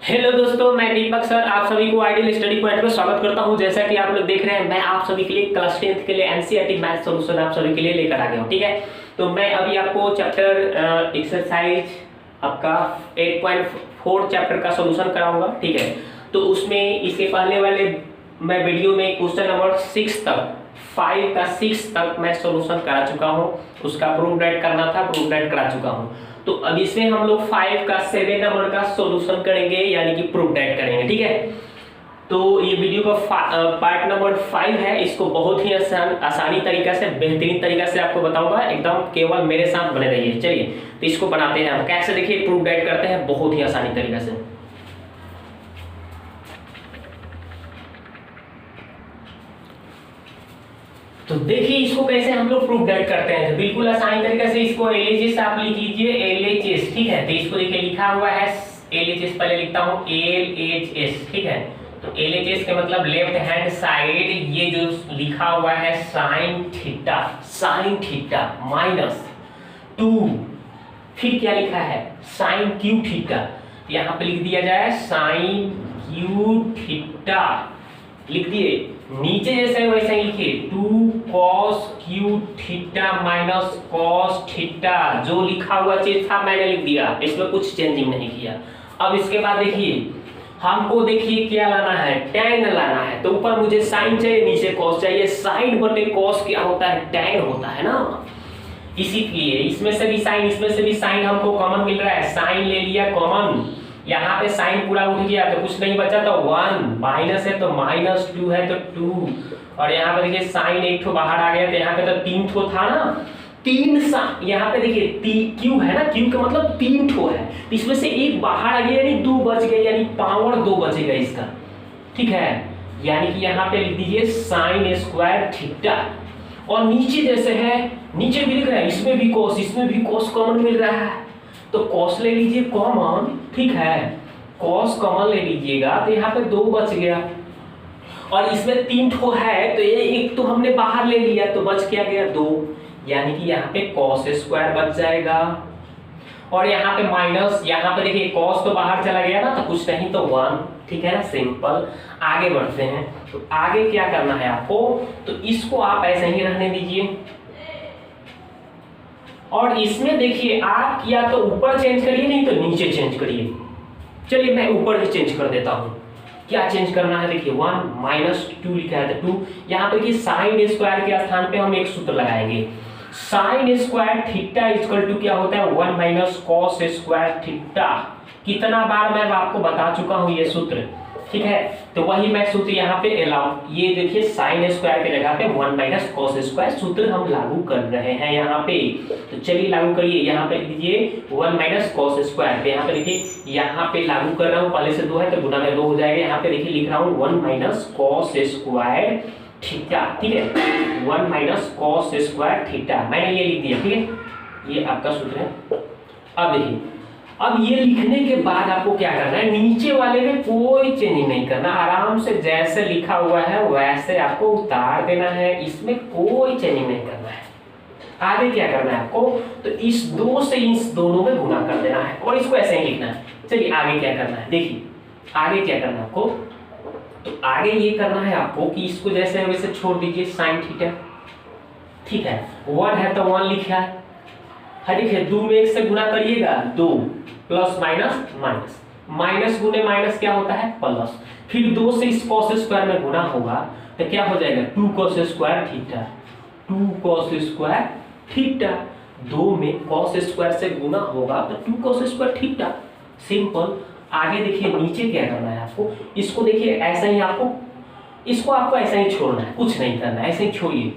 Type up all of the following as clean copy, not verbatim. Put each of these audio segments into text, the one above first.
Hello दोस्तों, मैं दीपक sir आप सभी को आइडियल स्टडी पॉइंट में स्वागत करता हूं। जैसा कि आप लोग देख रहे हैं, मैं आप सभी के लिए क्लास 10th के लिए एनसीईआरटी मैथ सॉल्यूशन आप सभी के लिए लेकर आ गया हूं। ठीक है, तो मैं अभी आपको चैप्टर एक्सरसाइज आपका 8.4 चैप्टर का सॉल्यूशन कराऊंगा। ठीक है, तो उसमें इसके पहले वाले मैं वीडियो में क्वेश्चन नंबर 6 तक 5 का 6 तक मैं सॉल्यूशन करा चुका हूं। उसका प्रूफ राइट करना था, प्रूफ राइट करा चुका हूं। तो अब इसमें हम लोग 5 का 7 नंबर का सॉल्यूशन करेंगे, यानी कि प्रूफ राइट करेंगे। ठीक है, तो ये वीडियो का पार्ट नंबर 5 है। इसको बहुत ही आसानी तरीका से, बेहतरीन तरीका से आपको बताऊंगा। एकदम केवल मेरे साथ बने रहिए। चलिए, तो इसको बनाते हैं हम कैसे, देखिए प्रूफ राइट करते हैं बहुत ही आसानी तरीका से। तो देखिए इसको कैसे हम लोग प्रूफ राइट करते हैं। तो बिल्कुल आसानी तरीके से इसको एलएचएस आप लिख लीजिए, एलएचएस। ठीक है, तो इसको देखिए लिखा हुआ है एलएचएस, पहले लिखता हूं एलएचएस। ठीक है, तो एलएचएस का मतलब लेफ्ट हैंड साइड, ये जो लिखा हुआ है साइन थीटा माइनस 2, फिर क्या लिखा है साइन क्यू थीटा। यहाँ पे लिख दिया जाए साइन क्यू थीटा, लिख दिए। नीचे जैसे वैसे ही लिखिए 2 cos Q theta minus cos theta. जो लिखा हुआ चीज था मैंने लिख दिया, इसमें कुछ चेंजिंग नहीं किया। अब इसके बाद देखिए हमको, देखिए क्या लाना है, tan लाना है। तो ऊपर मुझे sin चाहिए, नीचे cos चाहिए। sin बटे cos क्या होता है, tan होता है ना। इसीलिए इसमें से भी sin, इसमें से भी sin हमको कॉमन मिल रहा है। sin ले लिया कॉमन, यहाँ पे साइन पूरा उठ गया तो कुछ नहीं बचा, तो 1 माइनस है तो माइनस 2 है तो 2। और यहाँ पे देखिए साइन एक ठो बाहर आ गया, तो यहाँ पे तो 3 ठो था ना, 3 यहाँ पे देखिए क्यू है ना, क्यू का मतलब 3 ठो है, तो इसमें से एक बाहर आ गया, यानी 2 बच गए, यानी पावर 2 बचेगा इसका। ठीक है, यानी कि यहाँ पे लिख दीजिए साइन स्क्वायर थीटा। और नीचे जैसे है, नीचे भी लिख रहा है, इसमें भी कॉस, इसमें भी कॉस कॉमन मिल रहा है, तो कॉस ले लीजिए कॉमन। ठीक है, कॉस कॉमन ले लीजिएगा, तो यहाँ पे 2 बच गया। और इसमें 3 ठो है, तो ये एक तो हमने बाहर ले लिया, तो बच क्या गया 2, यानी कि यहाँ पे कॉस स्क्वायर बच जाएगा। और यहाँ पे माइनस, यहाँ पे देखिए कॉस तो बाहर चला गया ना, तो कुछ नहीं तो 1। ठीक है ना, सिंपल। आगे बढ़ते हैं, तो आगे क्या करना है आपको, तो इसको आप ऐसे ही रहने दीजिए। और इसमें देखिए आप या तो ऊपर चेंज करिए, नहीं तो नीचे चेंज करिए। चलिए मैं ऊपर ही चेंज कर देता हूं। क्या चेंज करना है, देखिए 1 माइनस 2 लिखा है तो 2। यहाँ पे देखिए साइन स्क्वायर के स्थान पे हम एक सूत्र लगाएंगे। Sine square theta equal to क्या होता है, 1 माइनस कॉस स्क्वायर थीटा। कितना बार मैं आपको बता चुका हूं ये सूत्र। ठीक है, तो वही मैं सूत्र यहाँ पे अलाउ, ये देखिए साइन स्क्वायर के जगह पे 1 माइनस कॉस स्क्वायर सूत्र हम लागू कर रहे हैं यहाँ पे। तो चलिए लागू करिए, यहाँ पे लीजिए 1 माइनस कॉस स्क्वायर पे, यहाँ पे देखिए यहाँ पे लागू कर रहा हूँ, पहले से 2 है तो गुना में 2 हो जाएगा। यहाँ पे देखिए लिख रहा हूँ 1 माइनस कॉस स्क्वायर थीटा। ठीक है, 1 माइनस कॉस स्क्वायर थीटा मैंने ये लिख दिया। ठीक है, ये आपका सूत्र है। अब देखिए, अब ये लिखने के बाद आपको क्या करना है, नीचे वाले में कोई चेंजिंग नहीं करना, आराम से जैसे लिखा हुआ है वैसे आपको उतार देना है, इसमें कोई चेंजिंग नहीं करना है। आगे क्या करना है आपको, तो इस 2 से इस दोनों में गुना कर देना है और इसको ऐसे ही लिखना है। चलिए आगे क्या करना है, देखिए आगे क्या करना है आपको, तो आगे ये करना है आपको कि इसको जैसे वैसे छोड़ दीजिए साइन थीटा। ठीक है, 1 है तो 1 लिखा है, देखिए 2 में 1 से गुना करिएगा 2 प्लस माइनस माइनस, माइनस गुने माइनस क्या होता है प्लस, फिर 2 से इस cos स्क्वायर में गुना होगा तो क्या हो जाएगा 2 cos square theta, 2 cos square theta. 2 में cos स्क्वायर से गुना होगा तो 2 cos स्क्वायर थीटा, सिंपल। आगे देखिए नीचे क्या करना है आपको, इसको देखिए ऐसा ही आपको, इसको आपको ऐसा ही छोड़ना है, कुछ नहीं करना है, ऐसे ही छोड़िए,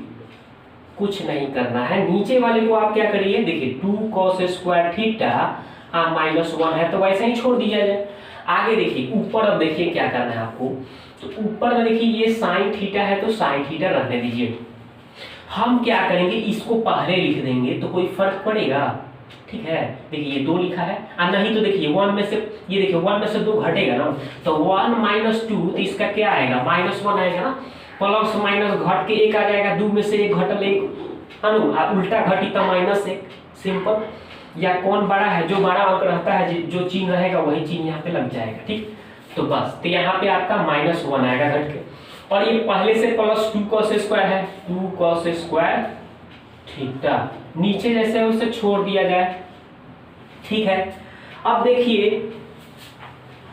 कुछ नहीं करना है। नीचे वाले को आप क्या करिए, देखिए 2 cos स्क्वायर थीटा माइनस 1 है तो वैसे ही छोड़ दिया जाए। आगे देखिए ऊपर, अब देखिए क्या करना है आपको, तो ऊपर में देखिए ये साइन थीटा है तो साइन थीटा रहने दीजिए। हम क्या करेंगे, इसको पहले लिख देंगे तो कोई फर्क पड़ेगा। ठीक है, देखिए ये 2 लिखा है, नहीं तो देखिए 1 में से, ये देखिए 1 में से 2 घटेगा ना, तो 1 माइनस 2 तो इसका क्या आएगा माइनस 1 आएगा ना, प्लस माइनस घट के 1 आ जाएगा, 2 में से 1 घटल 1, उल्टा घटी तो माइनस 1, सिंपल। या कौन बड़ा है, जो बड़ा अंक रहता है, जो चिन्ह रहेगा वही चिन्ह यहाँ पे लग जाएगा। ठीक, तो बस, तो यहाँ पे आपका -1 आएगा घट के, और ये पहले से प्लस 2 cos स्क्वायर है, 2 cos स्क्वायर थीटा, नीचे जैसे है उसे छोड़ दिया जाए, ठीक है। अब देखिए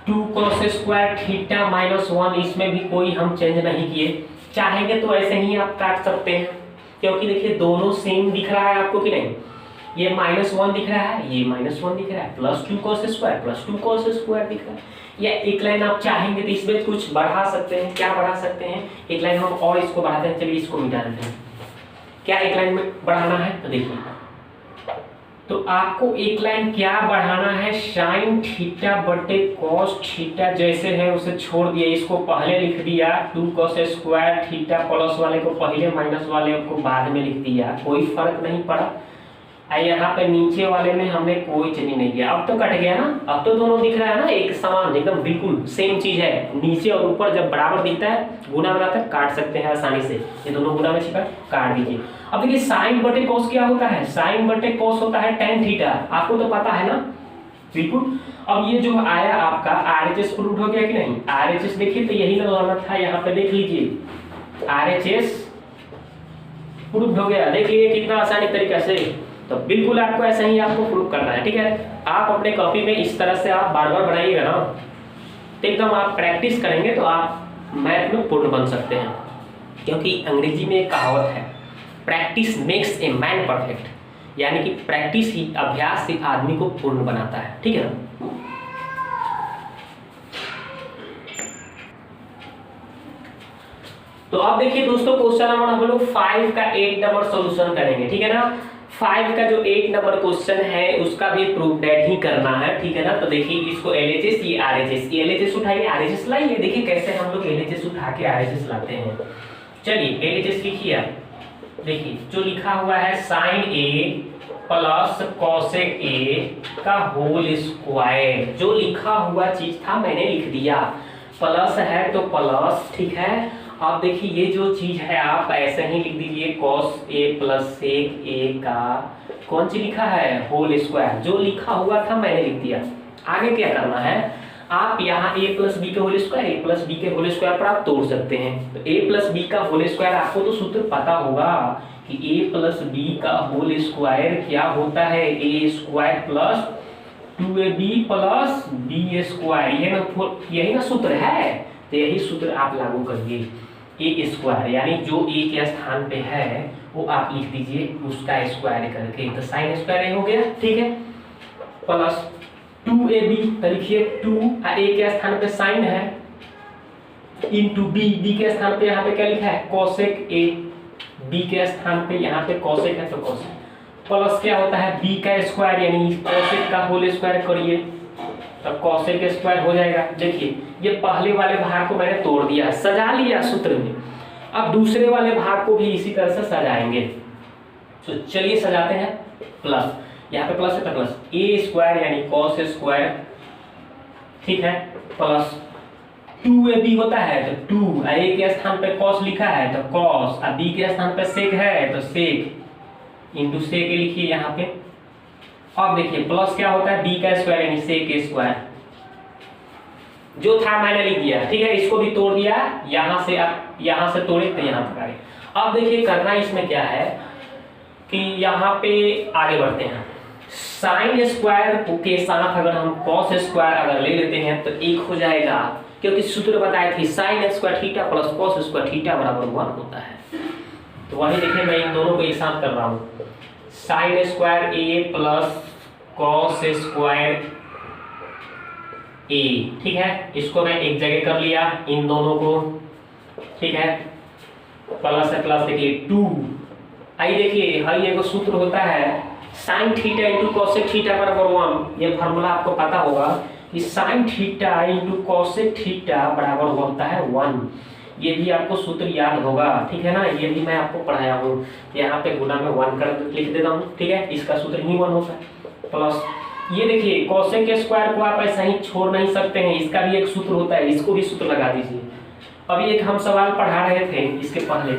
2 cos स्क्वायर थीटा -1, इसमें भी कोई हम चेंज नहीं किए, चाहेंगे तो ऐसे ही आप काट सकते हैं, क्योंकि देखिए दोनों सेम दिख रहा है आपको कि नहीं, ये -1 दिख रहा है, ये -1 दिख रहा है, +2 cos स्क्वायर +2 cos स्क्वायर दिख रहा है, या एक लाइन आप चाहेंगे तो इसमें कुछ बढ़ा सकते हैं, क्या बढ़ा सकते हैं, एक लाइन हम और इसको बढ़ाते हैं, चलिए इसको मिटा देते हैं, क्या एक लाइन में बढ़ाना है, तो देखिए, तो आपको एक लाइन क्या बढ़ाना है, sin थीटा बटे cos थीटा जैसे है उसे छोड़ दिया, इसको पहले लिख दिया 2 cos स्क्वायर थीटा, प्लस वाले को पहले माइनस वाले को बाद में लिख दिया, कोई फर्क नहीं पड़ा। यहाँ पे नीचे वाले में हमने कोई चेंज नहीं किया, अब तो कट गया ना, अब तो दोनों दिख रहा है ना एक समान, एकदम बिल्कुल सेम चीज है, नीचे और ऊपर जब बराबर दिखता है, गुना बनाता है, काट सकते हैं आसानी से, ये दोनों गुना में छिपा काट दीजिए। अब देखिए साइन बटे कॉस क्या होता है, साइन बटे कॉस होता है tan थीटा, आपको तो पता है ना, बिल्कुल। अब ये जो आया आपका RHS प्रूव हो गया कि नहीं, RHS देखिए तो यही लगाना था, यहाँ पे देख लीजिए RHS प्रूव हो गया, देखिए कितना आसानी तरीका से, तो बिल्कुल आपको ऐसा ही आपको प्रूव करना है, ठीक है। आप अपने कॉपी में इस तरह से आप बार बार बनाइएगा ना, तो एकदम आप प्रैक्टिस करेंगे तो आप मैथ में पूर्ण बन सकते हैं, क्योंकि अंग्रेजी में एक कहावत है, practice makes a man perfect, यानी कि प्रैक्टिस ही, अभ्यास ही आदमी को पूर्ण बनाता है, ठीक है ना। तो अब देखिए दोस्तों क्वेश्चन नंबर हम लोग 5 का 8 नंबर सॉल्यूशन करेंगे, ठीक है ना। 5 का जो 8 नंबर क्वेश्चन है उसका भी प्रूफ डेट ही करना है, ठीक है ना। तो देखिए इसको LHS, ये RHS, ये LHS उठाइए, RHS लाइए, देखिए कैसे हम लोग LHS उठा के RHS लाते हैं। चलिए LHS लिखिए आप, देखिए जो लिखा हुआ है sin A plus cosec A का होल स्क्वायर, जो लिखा हुआ चीज था मैंने लिख दिया, प्लस है तो प्लस, ठीक है। अब देखिए ये जो चीज है आप ऐसे ही लिख दीजिए, cos A plus sec A का कौन सी लिखा है, होल स्क्वायर, जो लिखा हुआ था मैंने लिख दिया। आगे क्या करना है, आप यहाँ a प्लस बी के whole square, a plus B के होल स्क्वायर पर आप तोड़ सकते हैं, तो a प्लस बी का होल स्क्वायर आपको तो सूत्र पता होगा कि a प्लस बी का होल स्क्वायर क्या होता है, a square plus 2ab plus b square, यही ना सूत्र है, तो यही सूत्र आप लागू करिए, ए स्क्वायर यानी जो ए के स्थान पे है वो आप लिख दीजिए उसका स्क्वायर करके, तो साइन स्क्वायर ए हो गया, ठीक है, प्लस 2ab, तो लिखिए 2 ए के स्थान पे साइन है, इनटू बी के स्थान पे यहाँ पे क्या लिखा है, कोसेक ए, बी के स्थान पे यहाँ पे कोसेक है तो कोसेक, प्लस क्या होता है बी का स्क्वायर यानी कोसेक का होल स्क्वायर करिए, तब कोसेक स्क्वायर हो जाएगा। देखिए ये पहले वाले भाग को मैंने तोड़ दिया, सजा लिया सूत्र में, अब दूसरे वाले भाग को भी इसी तरह से सजाएंगे, तो चलिए सजाते हैं। प्लस यहाँ पे प्लस है तो प्लस ए स्क्वायर यानी कॉस स्क्वायर, ठीक है, प्लस 2ab होता है तो 2, ए के स्थान पे कॉस लिखा है तो कॉस, और बी के स्थान पे सेक है तो सेक, इंटू सेक लिखिए यहाँ पे। अब देखिए प्लस क्या होता है बी का स्क्वायर यानी सेक स्क्वायर, जो था मैंने लिख दिया, ठीक है, इसको भी तोड़ दिया, यहाँ से आप यहाँ से तोड़े तो यहाँ तक आए। अब देखिए करना इसमें क्या है कि यहाँ पे आगे बढ़ते हैं, साइन स्क्वायर के साथ अगर हम कॉस स्क्वायर अगर ले लेते हैं तो एक हो जाएगा, क्योंकि सूत्र बताए थे sign square theta plus cos square theta बराबर 1 होता है, तो वही देखिए मैं इन दोनों को एक साथ कर रहा हूँ, साइन स्क्वायर ए प्लस कॉस स्क्वायर ए, ठीक है, इसको मैं एक जगह कर लिया इन दोनों को, ठीक है, प्लस है प्लस देखिए 2, आइए देखिए हर एक सूत्र होता है sine theta into cosec theta बराबर 1, ये फार्मूला आपको पता होगा कि sine theta into cosec theta बराबर होता है 1, ये भी आपको सूत्र याद होगा, ठीक है ना, ये भी मैं आपको पढ़ाया हूँ, यहाँ पे गुना में 1 कर लिख देता हूँ, ठीक है, इसका सूत्र ही 1 होता है। प्लस ये देखिए कॉसेक के स्क्वायर को आप ऐसा ही छोड़ नहीं सकते हैं, इसका भी एक सूत्र होता है, इसको भी सूत्र लगा दीजिए। अभी एक हम सवाल पढ़ा रहे थे इसके पहले,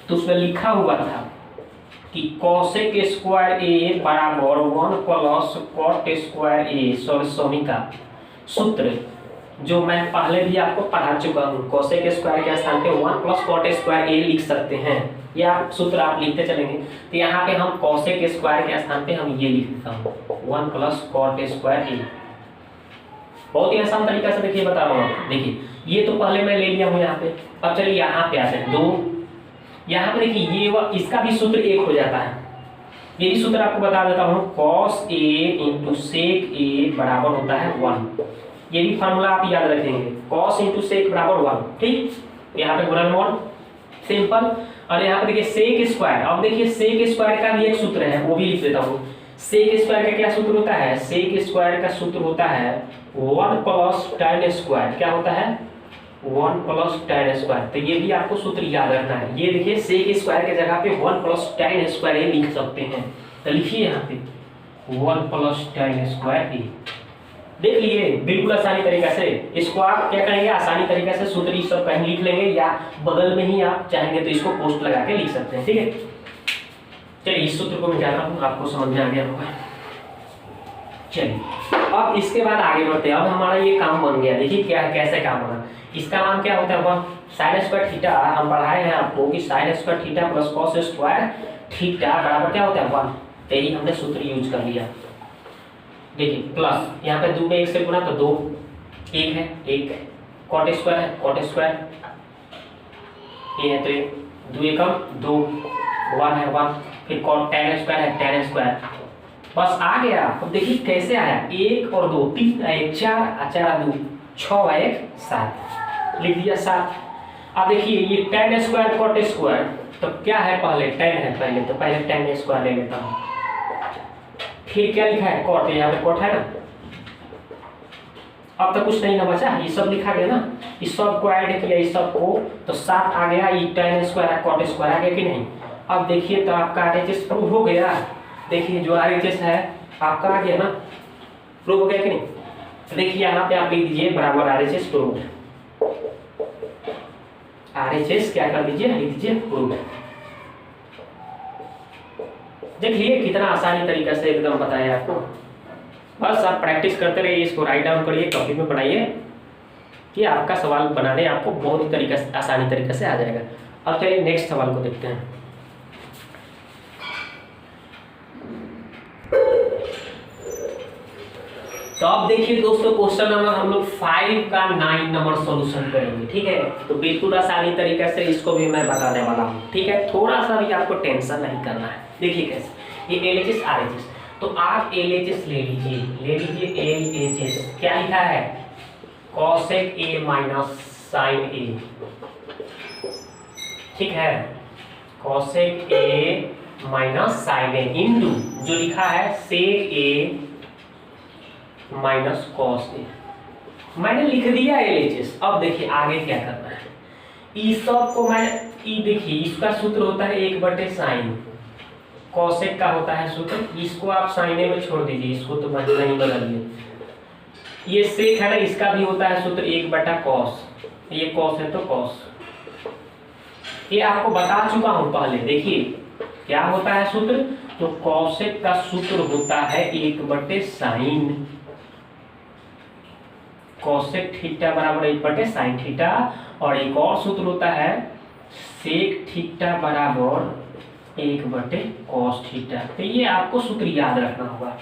तो उसमें लिखा हुआ था कि कॉसेक स्क्वायर ए बराबर 1 प्लस कॉट स्क्वायर ए, सॉरी का सूत्र जो मैं पहले भी आपको पढ़ा चुका हूँ, कोसेक स्क्वायर के स्थान पे 1 प्लस कॉट स्क्वायर ए लिख सकते हैं। ये आप सूत्र आप लिखते चलेंगे, तो यहाँ पे हम कोसेक स्क्वायर के स्थान पे हम ये लिख देता हूँ 1 प्लस कॉट स्क्वायर ए। बहुत ही आसान तरीका से देखिए बता रहा हूँ आपको। देखिए ये तो पहले मैं ले लिया हूँ यहाँ पे। अब चलिए यहाँ पे आते हैं 2। यहाँ पे देखिए ये इसका भी सूत्र 1 हो जाता है। ये भी सूत्र आपको बता देता हूँ, कॉस ए इंटू सेक ए बराबर होता है 1। ये भी फार्मूला आप याद रखेंगे, कॉस इंटू सेक बराबर 1। ठीक, यहाँ पे गुणनमोल सिंपल। और यहाँ पे देखिए सेक स्क्वायर। अब देखिए सेक स्क्वायर का भी एक सूत्र है, वो भी लिख देता हूँ। सेक स्क्वायर का क्या सूत्र होता है? सेक स्क्वायर का सूत्र होता है 1 प्लस tan स्क्वायर। क्या होता है? 1 प्लस tan स्क्वायर। तो ये भी आपको सूत्र याद रखना है। ये देखिए सेक स्क्वायर के जगह पे 1 प्लस tan स्क्वायर ए लिख सकते हैं। तो लिखिए यहाँ पे 1 प्लस tan स्क्वायर ए। देख लिए बिल्कुल आसानी तरीका से। इसको आप क्या करेंगे, आसानी तरीके से सूत्र ये सब कहीं लिख लेंगे, या बगल में ही आप चाहेंगे तो इसको पोस्ट लगा के लिख सकते हैं। ठीक है, चलिए इस सूत्र को मैं जाता हूँ, आपको समझ में आ गया होगा। चलिए अब इसके बाद आगे बढ़ते हैं। अब हमारा ये काम बन गया। देखिए क्या कैसे काम बना। इसका नाम क्या होता है? वह साइन स्क्वायर थीटा। हम पढ़ाए हैं आपको कि sign square theta plus cos square theta बराबर क्या होता है? 1। तो यही हमने सूत्र यूज कर लिया। देखिए प्लस यहाँ पे 2 में 1 से गुना तो 2, 1 है 1, कॉट स्क्वायर है कॉट स्क्वायर, ये है तो 2 एकम 2, 1 है 1, फिर कॉट tan स्क्वायर है tan स्क्वायर। बस आ गया। अब देखिए कैसे आया, 1 और 2, 3 1 4 4 2 6 1 7, लिख दिया 7। अब देखिए ये tan स्क्वायर कॉट स्क्वायर, तो क्या है? पहले tan है, पहले tan स्क्वायर ले लेता हूँ। फिर क्या लिखा है? कॉट। यहाँ पे कॉट है ना। अब तो कुछ नहीं ना बचा, ये सब लिखा गया ना। इस सब को ऐड किया, इस सब को, तो 7 आ गया। ये tan स्क्वायर है कॉट स्क्वायर आ गया कि नहीं? अब देखिए तो आपका RHS प्रूव हो गया। देखिए जो RHS है आपका आ गया ना, प्रूव हो गया कि नहीं? तो देखिए यहाँ पे आप लिख दीजिए बराबर RHS प्रूव। RHS क्या कर दीजिए, लिख दीजिए प्रूव। देखिए कितना आसानी तरीका से एकदम बताया आपको। बस आप प्रैक्टिस करते रहिए, इसको राइट डाउन करिए, कॉपी में बनाइए, कि आपका सवाल बनाने आपको बहुत ही तरीका से आसानी तरीके से आ जाएगा। अब चलिए नेक्स्ट सवाल को देखते हैं। तो अब देखिए दोस्तों क्वेश्चन नंबर हम लोग 5 का 9 नंबर सॉल्यूशन करेंगे। ठीक है, तो बिल्कुल आसानी तरीके से इसको भी मैं बताने वाला हूँ। ठीक है, थोड़ा सा भी आपको टेंशन नहीं करना है। देखिए कैसे, ये LHS RHS, तो आप LHS ले लीजिए LHS। क्या लिखा है? Cosec A minus sine A। ठीक है, cosec A minus sine A into जो लिखा है sec A minus cos A. मैंने लिख दिया LHS। अब देखिए आगे क्या करना है। इस सब को मैं देखिए इसका सूत्र होता है 1/sin। कॉसेक का होता है सूत्र, इसको आप साइन में छोड़ दीजिए, इसको तो नहीं बदलिए। ये सेक है ना, इसका भी होता है सूत्र 1/cos। ये कॉस है तो कॉस, ये आपको बता चुका हूं पहले। देखिए क्या होता है सूत्र, तो कॉसेक का सूत्र होता है 1/sin। कॉसेक थीटा बराबर 1/sin थीटा। और एक और सूत्र होता है सेक थीटा बराबर 1/cos थीटा। तो ये आपको सूत्र याद रखना होगा,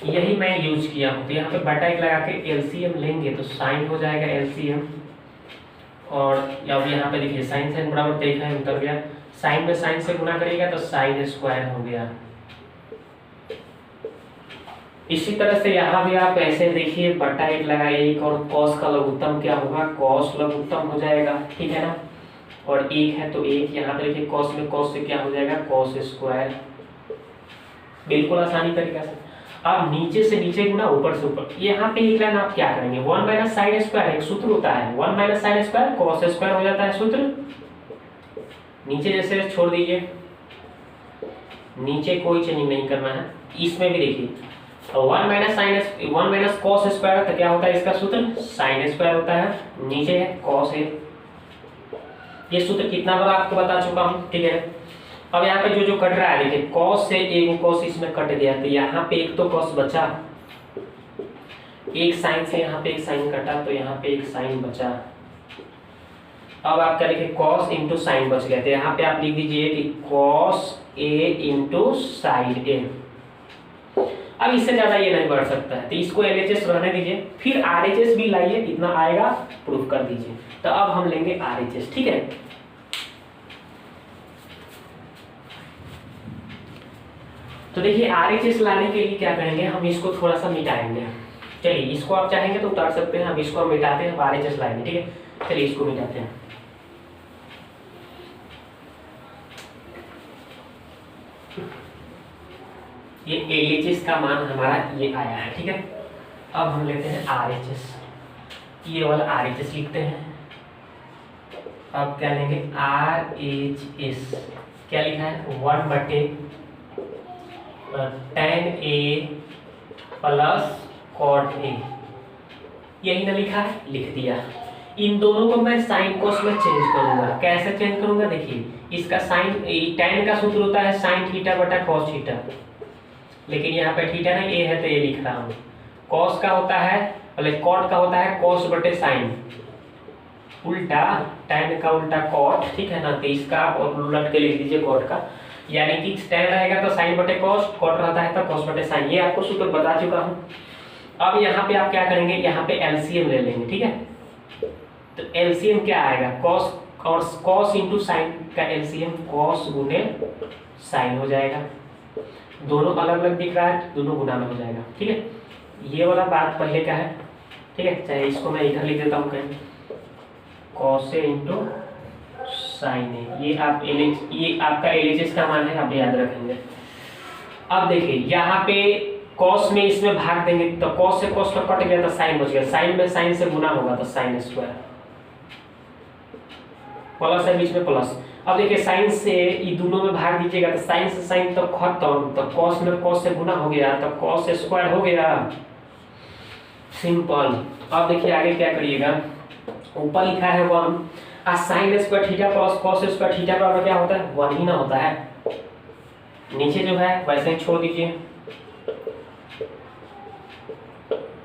यही मैं यूज किया हूँ। तो यहाँ पे बटा 1 लगा के LCM लेंगे तो साइन हो जाएगा LCM। और अब यहाँ पे देखिए साइन साइन बराबर देखा है, उतर गया। साइन में साइन से गुना करेगा तो साइन स्क्वायर हो गया। इसी तरह से यहाँ भी आप ऐसे देखिए बटा 1 लगाइए, 1 और कॉस का लघुत्तम क्या होगा? कॉस लघुत्तम हो जाएगा। ठीक है ना, और 1 है तो 1। यहाँ पे देखिए कॉस में कॉस से क्या हो जाएगा? Cos square. बिल्कुल आसानी तरीका से। अब नीचे से नीचे गुना, ऊपर से ऊपर। यहाँ पे एक लाइन आप क्या करेंगे, 1 माइनस साइन स्क्वायर एक सूत्र होता है, 1 minus sine square cos square हो जाता है सूत्र। नीचे जैसे छोड़ दीजिए, नीचे कोई चेंजिंग नहीं करना है। इसमें भी देखिए 1 माइनस कॉस स्क्वायर तो क्या होता है इसका सूत्र? साइन स्क्वायर होता है। नीचे है कॉस है। ये सूत्र कितना बार आपको बता चुका हूँ। ठीक है, अब यहाँ पे जो कट रहा है देखिए, कॉस से एक कॉस इसमें कट गया, तो यहाँ पे एक तो कॉस बचा, एक साइन से यहाँ पे एक साइन कटा तो यहाँ पे एक साइन बचा। अब आप क्या लिखे कॉस इंटू साइन बच गए, तो यहाँ पे आप लिख दीजिए कि कॉस ए इंटू साइन ए। अब इससे ज्यादा ये नहीं बढ़ सकता है, तो इसको एलएचएस रहने दीजिए, फिर आरएचएस भी लाइए, कितना आएगा प्रूफ कर दीजिए। तो अब हम लेंगे आरएचएस, ठीक है। तो देखिए आरएचएस लाने के लिए क्या करेंगे, हम इसको थोड़ा सा मिटाएंगे। चलिए इसको आप चाहेंगे तो उतार सकते हैं, हम इसको मिटाते हैं, आरएचएस लाएंगे, ठीक है। चलिए इसको मिटाते हैं। ये एलएचएस का मान हमारा ये आया है, ठीक है। अब हम लेते हैं आरएचएस, ये वाला आरएचएस लिखते हैं। अब क्या लेंगे आरएचएस, क्या लिखा है 1/tan A plus cot A, यही ना लिखा है, लिख दिया। इन दोनों को मैं साइन कोस में चेंज करूंगा। कैसे चेंज करूंगा, देखिए इसका साइन tan का सूत्र होता है साइन थीटा बटा कॉस थीटा, लेकिन यहाँ पे थीटा नहीं ए है तो ये लिख रहा हूँ। कॉस का होता है कॉट का होता है कॉस बटे साइन, उल्टा tan का उल्टा कॉट, ठीक है ना। तो इसका और उलट के लिख दीजिए कॉट का, यानी कि tan रहेगा तो साइन बटे कॉस, कॉट रहता है तो कॉस बटे साइन। ये आपको सूत्र बता चुका हूँ। अब यहाँ पे आप क्या करेंगे, यहाँ पे एलसीएम ले लेंगे, ठीक है। तो एलसीएम क्या आएगा, कॉस और कॉस इंटू साइन का एलसीएम कॉस गुने साइन हो जाएगा। दोनों अलग अलग दिख रहा है, दोनों गुना में हो जाएगा, ठीक है। ये वाला बात पहले का है, ठीक है। चाहे इसको मैं इधर लिख देता हूँ कहीं, कॉस ए इंटू साइन ए, ये आपका एलएचएस का मान है, आप याद रखेंगे। अब देखिए यहाँ पे कॉस में इसमें भाग देंगे तो कॉस से कॉस तो कट गया तो साइन बच गया, साइन में साइन से गुना होगा तो साइन स्क्वायर, प्लस है बीच में प्लस। अब देखिए साइन से ये दोनों में भाग दीजिएगा तो साइन से साइन तो खत्म, तो कॉस में कॉस से गुना हो गया तो कॉस स्क्वायर हो गया, सिंपल। अब देखिए आगे क्या करिएगा, ऊपर लिखा है 1 और sign square theta plus cos square theta बराबर क्या होता है 1 ही ना होता है। नीचे जो है वैसे ही छोड़ दीजिए।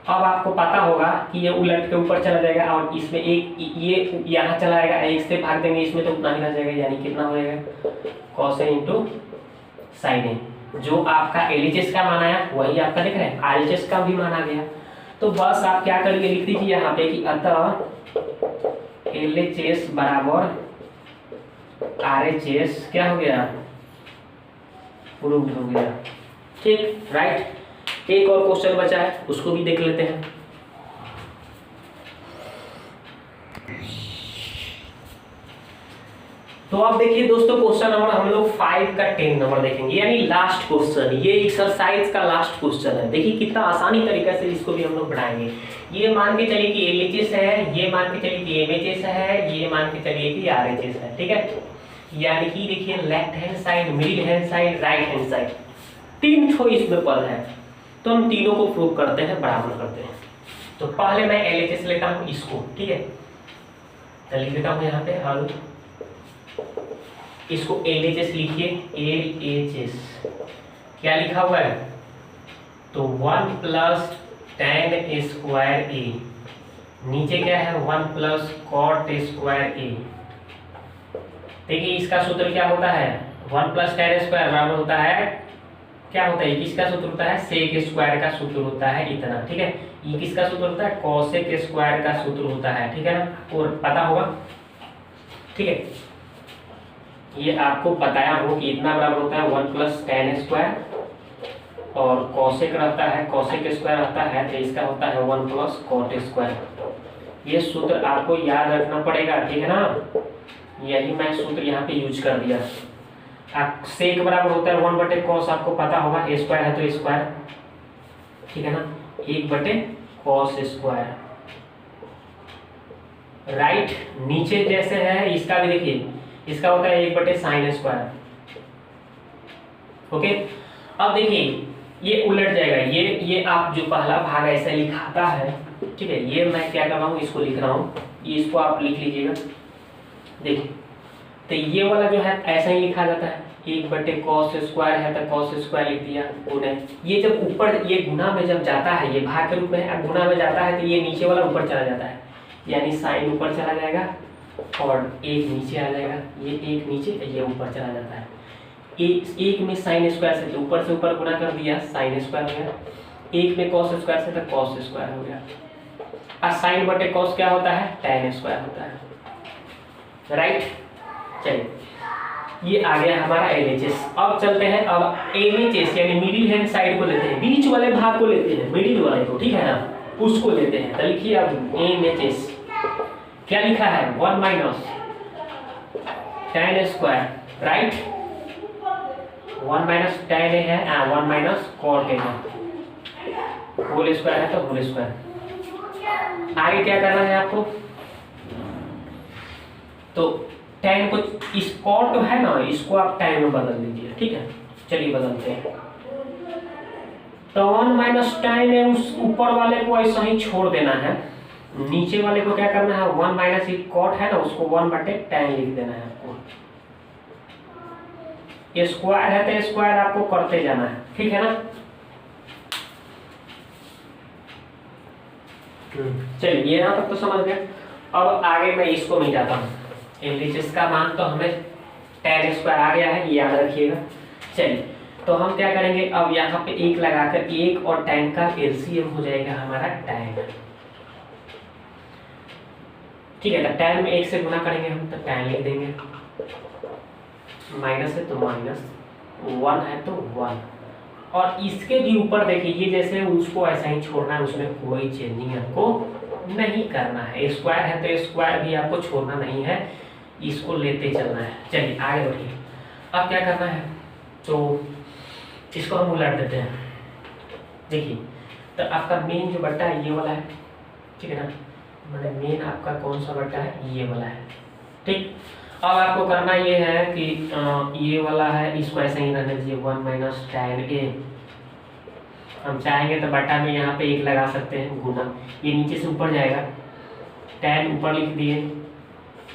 अब आपको पता होगा कि ये उलट के ऊपर चला जाएगा और इसमें एक ये यहाँ चला आएगा, एक से भाग देंगे इसमें तो उतना ही रह जाएगा, यानी कितना हो जाएगा cos A इंटू साइन ए। जो आपका एलएचएस का मान आया वही आपका दिख रहा है, आरएचएस का भी मान आ गया। तो बस आप क्या करिए, लिख दीजिए यहाँ पे कि अतः एलएचएस बराबर आरएचएस क्या हो गया, प्रूव्ड हो गया, ठीक, राइट। एक और क्वेश्चन बचा है, उसको भी देख लेते हैं। तो आप देखिए दोस्तों क्वेश्चन नंबर हम लोग 5 का 10 नंबर देखेंगे, यानी लास्ट क्वेश्चन, ये एक्सरसाइज का लास्ट क्वेश्चन है। देखिए कितना आसानी तरीके से इसको भी हम लोग बढ़ाएंगे। ये मान के चलिए कि एलएचएस है, ये मान के चलिए कि एमएचएस है, ये मान के चलिए कि आरएचएस है, ठीक है। यानी कि देखिए left hand side, middle hand side, right hand side, 3 choice में पद है, तो हम तीनों को प्रूव करते हैं, बराबर करते हैं। तो पहले मैं एलएचएस लेता हूँ इसको, ठीक है। तो लिख देता हूँ यहाँ पे हल, इसको एलएचएस लिखिए, एलएचएस क्या लिखा हुआ है, तो 1 प्लस tan स्क्वायर ए, नीचे क्या है 1 प्लस कॉट स्क्वायर ए। देखिए इसका सूत्र क्या होता है, 1 प्लस tan स्क्वायर बराबर होता है, क्या होता है, किसका सूत्र होता है, सेक स्क्वायर का सूत्र होता है इतना, ठीक है। ये किसका सूत्र होता है, कोसेक स्क्वायर का सूत्र होता है, ठीक है ना, और पता होगा, ठीक है। ये आपको बताया हो कि इतना बराबर होता है 1 प्लस tan स्क्वायर, और कोसेक रहता है, कोसेक स्क्वायर रहता है तो इसका होता है 1 प्लस कॉट स्क्वायर। ये सूत्र आपको याद रखना पड़ेगा, ठीक है ना। यही मैं सूत्र यहाँ पे यूज कर दिया। आप सेक बराबर होता है 1 बटे कॉस, आपको पता होगा, ए स्क्वायर है तो स्क्वायर, ठीक है ना, 1 बटे कॉस स्क्वायर, राइट। नीचे जैसे है इसका भी देखिए, इसका होता है 1 बटे साइन स्क्वायर, ओके। अब देखिए ये उलट जाएगा, ये आप जो पहला भाग ऐसे लिखाता है, ठीक है, ये मैं क्या कर रहा हूँ, इसको लिख रहा हूँ, इसको आप लिख लीजिएगा। देखिए तो ये वाला जो है ऐसा ही लिखा जाता है, 1/cos² है तो cos² लिख दिया गुना। ये जब ऊपर ये गुना में जब जाता है, ये भाग के रूप में है, अब गुना में जाता है तो ये नीचे वाला ऊपर चला जाता है, यानी साइन ऊपर चला जाएगा और एक नीचे आ जाएगा, ये एक नीचे ये ऊपर चला जाता है। एक में sin² से तो ऊपर से ऊपर गुना कर दिया, sin² हो गया। एक में cos² से तो cos² हो गया। और sin बटे cos क्या होता है, tan² होता है, राइट। चलिए ये आ गया हमारा LHS। अब चलते हैं अब MHS यानी मिडिल हैंड साइड को लेते हैं, बीच वाले भाग को लेते हैं, मिडिल वाले को, ठीक है ना, उसको लेते हैं। तो लिखिए अब MHS क्या लिखा है, 1 minus tan², right. 1 minus tan है, 1 माइनस cot है, होल स्क्वायर है तो होल स्क्वायर। आगे क्या करना है आपको, तो tan को, इस cot है ना, इसको आप tan में बदल दीजिए, ठीक है। चलिए बदलते हैं। तो 1 माइनस tan है, उस ऊपर वाले को ऐसा ही छोड़ देना है, नीचे वाले को क्या करना है, 1 माइनस cot है ना, उसको 1/tan लिख देना है आपको। ये स्क्वायर है तो स्क्वायर आपको करते जाना है, ठीक है ना। चलिए यहाँ तक तो समझ गए। अब आगे मैं इसको मिल जाता हूँ, LHS का मान तो हमें tan² आ गया है, ये याद रखिएगा। चलिए तो हम क्या करेंगे, अब यहाँ पे 1 लगाकर 1 और tan का LCM हो जाएगा हमारा tan, ठीक है। तो tan में 1 से गुना करेंगे हम तो tan लिख देंगे, माइनस है तो माइनस, 1 है तो 1। और इसके भी ऊपर देखिए, ये जैसे उसको ऐसा ही छोड़ना है, उसमें कोई चेंजिंग आपको नहीं करना है। स्क्वायर है तो स्क्वायर भी आपको छोड़ना नहीं है, इसको लेते चलना है। चलिए आगे बढ़िए। अब क्या करना है, तो इसको हम उलट देते हैं। देखिए तो आपका मेन जो बट्टा है ये वाला है, ठीक है ना, मतलब मेन आपका कौन सा बट्टा है, ये वाला है, ठीक। अब आपको करना ये है कि ये वाला है, इसको ऐसे ही रहने दीजिए, 1 माइनस tan A। हम चाहेंगे तो बट्टा में यहाँ पे 1 लगा सकते हैं, गुना, ये नीचे से ऊपर जाएगा, tan ऊपर लिख दिए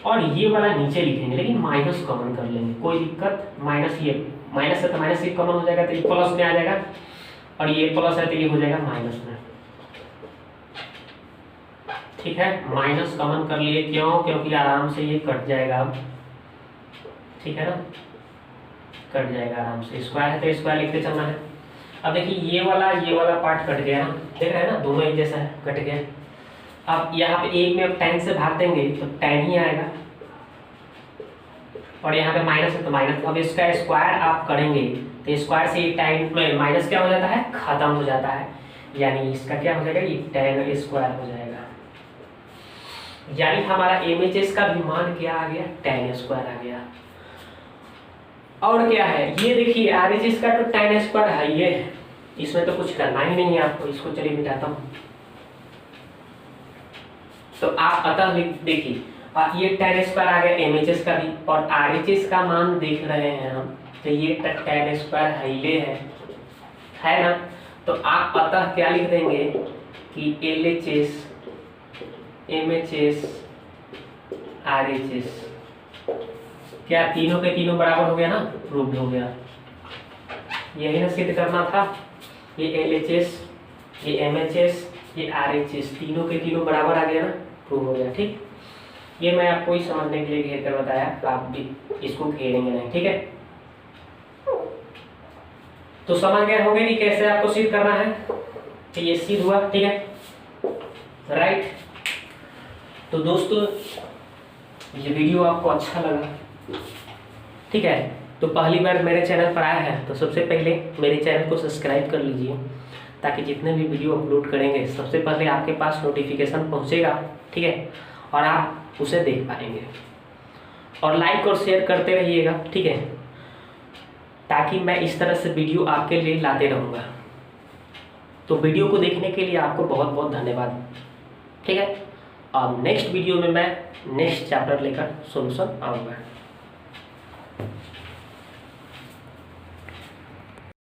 और ये वाला नीचे लिखेंगे, लेकिन माइनस कॉमन कर लेंगे, कोई दिक्कत। माइनस, ये माइनस है तो माइनस ये कॉमन हो जाएगा तो ये प्लस में आ जाएगा, और ये प्लस है तो ये हो जाएगा माइनस में, ठीक है। माइनस कॉमन कर लिए, क्यों, क्योंकि आराम से ये कट जाएगा अब, ठीक है ना, कट जाएगा आराम से। स्क्वायर है तो स्क्वायर लिखते चलना है। अब देखिए ये वाला पार्ट कट गया ना, देख रहे हैं ना, दोनों एक जैसा है, कट गया। अब यहाँ पे 1 में अब tan से भाग देंगे तो tan ही आएगा, और यहाँ पे माइनस है तो माइनस। अब इसका स्क्वायर आप करेंगे तो स्क्वायर से ये tan में माइनस क्या हो जाता है, खत्म हो जाता है, यानी इसका क्या हो जाएगा, ये tan² हो जाएगा। यानी हमारा MHS का भी मान क्या आ गया, tan² आ गया। और क्या है, ये देखिए RHS का तो tan² है, ये इसमें तो कुछ करना ही नहीं है आपको। इसको चलिए मिटाता हूँ, तो आप अतः देखिए ये tan² आ गया MHS का भी, और RHS का मान देख रहे हैं हम, तो ये tan² हाईले है ना। तो आप अतः क्या लिख देंगे कि LHS MHS RHS क्या तीनों के तीनों बराबर हो गया ना, प्रूव्ड हो गया। यही ना सिद्ध करना था, ये LHS, ये MHS, ये RHS तीनों के तीनों बराबर आ गया ना, प्रूव हो गया, ठीक। ये मैं आपको ही समझने के लिए घेर कर बताया, आप भी इसको घेरेंगे नहीं, ठीक है। तो समझ गए होंगे कि कैसे आपको सिद्ध करना है, तो ये सिद्ध हुआ, ठीक है, राइट। तो दोस्तों ये वीडियो आपको अच्छा लगा, ठीक है, तो पहली बार मेरे चैनल पर आया है तो सबसे पहले मेरे चैनल को सब्सक्राइब कर लीजिए, ताकि जितने भी वीडियो अपलोड करेंगे सबसे पहले आपके पास नोटिफिकेशन पहुंचेगा, ठीक है, और आप उसे देख पाएंगे। और लाइक और शेयर करते रहिएगा, ठीक है, ताकि मैं इस तरह से वीडियो आपके लिए लाते रहूँगा। तो वीडियो को देखने के लिए आपको बहुत बहुत धन्यवाद, ठीक है। अब नेक्स्ट वीडियो में मैं नेक्स्ट चैप्टर लेकर सॉल्यूशन आऊँगा।